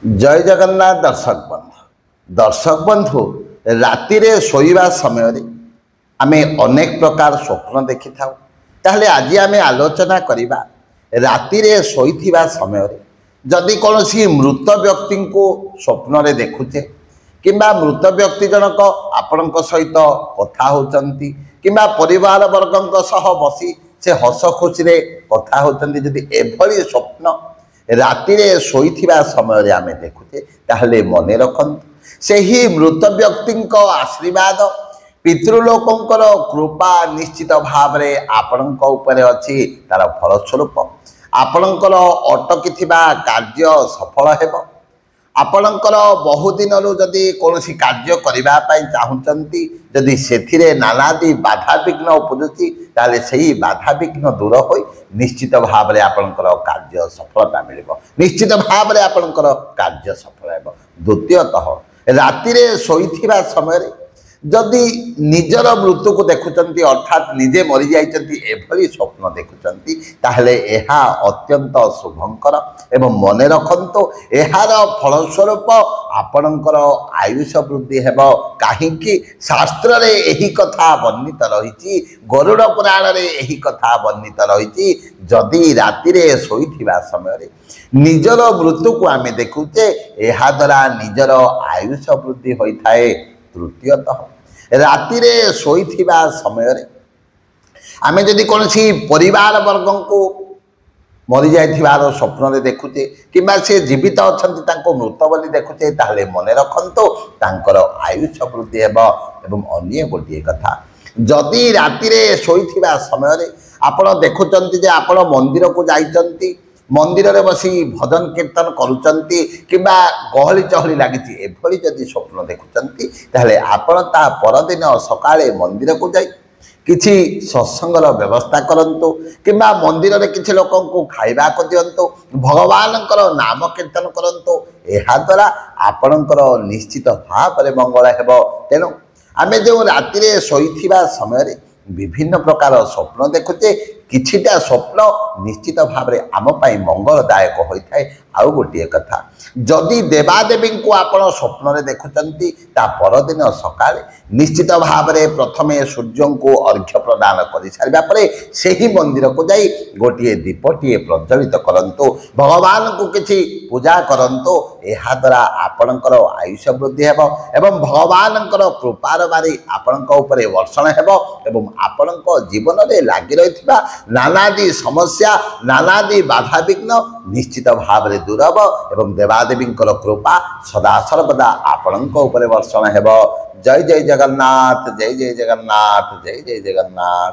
जय जगन्नाथ दर्शक बंधु राति रे शोइबा समय आमे अनेक प्रकार स्वप्न देखि थाउ ताहले आज आमे आलोचना करिबा राति रे शोइथिबा समय जदि कोनोसी मृत व्यक्ति को स्वप्न रे देखुचे किंबा मृत व्यक्ति जनक आपणक सहित कथा होचंती किंबा परिवार वर्गंक सह बसी से हस खुशी रे कथा होचंती जदि एभली स्वप्न राति रे शोइथिबा समय आमे देखुचे ताहले मने रखंतु से ही मृत व्यक्ति आशीर्वाद पितृलोकंकर कृपा निश्चित भाव रे आपणक उपरे अछि तार फलस्वरूप आपणकर अटकिथिबा कार्य सफल हेबो आपणकर बहुदिन जदि कौनसी कार्य करबा पई चाहुचंती जदि सेथिरे नानादी बाधा विघ्न उपजुची ताले सही बाधा विघ्न दूर होई निश्चित भाव रे आपणकर कार्य सफलता मिलिबो निश्चित भाव रे आपणकर कार्य सफल हेबो। द्वितीयतः राति रे सोइथिबा समय रे जदि निजर मृत्यु को देखुचंती अर्थात निजे मरी जाइचंती एभली स्वप्न देखुचंती ताहले एहा अत्यंत शुभंकर एवं मने रखंतो एहार फलस्वरूप आपणकर आयुष वृद्धि हेबो काहींकि शास्त्र रे एही कथा वर्णित रहिछि गरुड़ पुराण रे एही कथा वर्णित रहिछि जदि राति रे सोइथिबा समय रे निजर मृत्यु को आमे देखुचे एहा द्वारा निजर आयुष वृद्धि होइथाए। तृतीयतः राति रे सोइथिबा समय रे आमे जदि कोनसी परिवार वर्गं को मरी जाइथिबार स्वप्न रे देखुचे किंबा से जीवित अछंती तांको मृत बोली देखुचे ताहले मने रखंतो तांकर आयुष वृद्धि हेबो। एवं अन्य गोटिए कथा जदि राति रे सोइथिबा समय रे आपण देखुचंती जे आपण मंदिर को जाइचंती मंदिर रे बसी भजन कीर्तन करूचंती किंबा गहली चहली लागिची एभली जदि स्वप्न देखुचंती ताहले आपण ता परदिन सकाळे मंदिर को जाई किछि सत्संगर व्यवस्था करंतु किंबा मंदिर रे किछि लोकन को खाइबा को दियंतु भगवानकर नाम कीर्तन करंतु एहा द्वारा आपणकर निश्चित भाव रे मंगल हेबो। तेनु आमे जो राति रे सोइथिबा समय रे विभिन्न प्रकार स्वप्न देखुचे किछिटा स्वप्न निश्चित भाव रे आम पाई मंगलदायक होइथाय। आउ गोटिए कथा जदि देवादेवी को आपण स्वप्न रे देखुचंती ता परदिन सकाळे निश्चित भाव रे प्रथमे सूर्य को अर्घ्य प्रदान करि सारिबा परे सेही मंदिर को जाई गोटिए दीपटिए प्रज्वलित करंतु भगवान को किछि पूजा करंतु एहा द्वारा आपणकर आयुष वृद्धि हेबो एवं भगवानकर कृपार बारी आपणक उपरे वर्षण हेबो एवं आपणक जीवन रे लागि रहिथिबा नानादी समस्या नानादी बाधा विघ्न निश्चित भाव रे दूर हेबो एवं देवादेवी कृपा सदा सर्वदा आपणक उपरे वर्षण हेबो। जय जय जगन्नाथ जय जय जगन्नाथ जय जय जगन्नाथ।